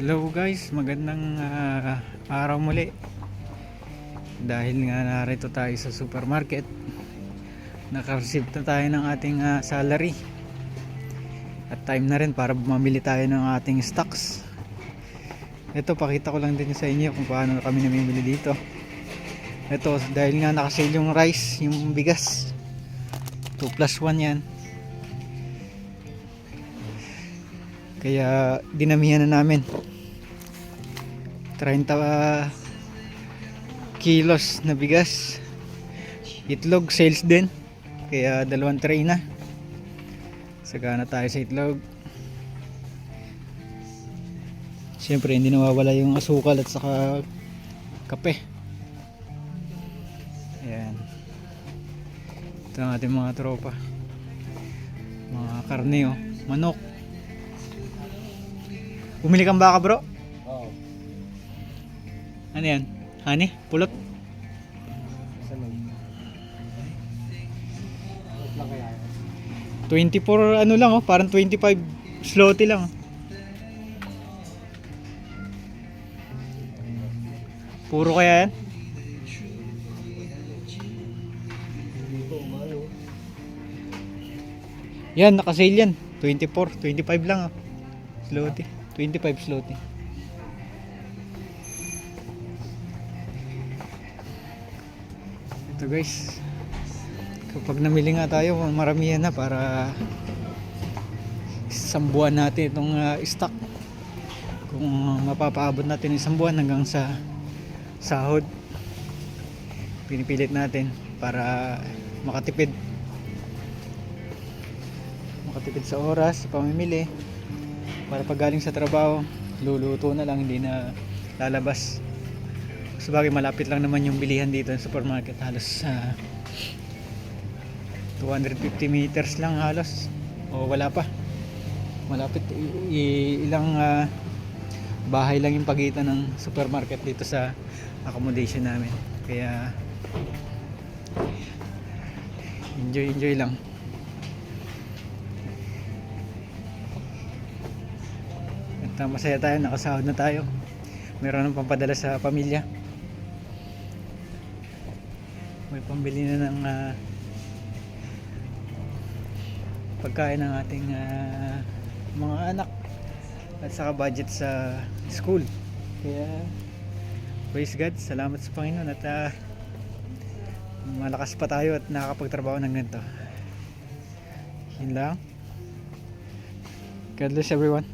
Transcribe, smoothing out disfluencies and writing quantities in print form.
Hello guys, magandang araw muli. Dahil nga narito tayo sa supermarket, naka-receive na tayo ng ating salary. At time na rin para bumili tayo ng ating stocks. Ito, pakita ko lang din sa inyo kung paano kami namimili dito. Ito, dahil nga naka-sale yung rice, yung bigas, 2+1 yan. Kaya dinamihan na namin 30 kilos na bigas. Itlog sales din, kaya 2 tray na. Sagana tayo sa itlog. Siyempre hindi nawawala yung asukal at saka kape. Ayan, ito ang ating mga tropa, mga karne, manok. Bumili kang baka, bro? Oo. Ano yan? Honey? Pulot? Salog. Pulot lang kaya. 24 ano lang, parang 25 zloty lang. Puro kaya yan? Yan, nakasale yan. 24, 25 lang, zloty. 25 zloty. Ito guys, kapag namili nga tayo, maramihan na para isang buwan natin itong stock. Kung mapapaabot natin isang buwan hanggang sa sahod, pinipilit natin para makatipid sa oras, sa pamimili. Para pag galing sa trabaho, luluto na lang, hindi na lalabas. Sabagay, malapit lang naman yung bilihan dito sa supermarket. Halos 250 meters lang halos. O wala pa. Malapit. Ilang bahay lang yung pagitan ng supermarket dito sa accommodation namin. Kaya enjoy lang. Masaya tayo, nakasahod na tayo. Meron ng pampadala sa pamilya. May pambili na ng pagkain ng ating mga anak at saka budget sa school. Kaya praise God, salamat sa Panginoon at malakas pa tayo at nakakapagtrabaho ng ganito. Yun lang. God bless everyone.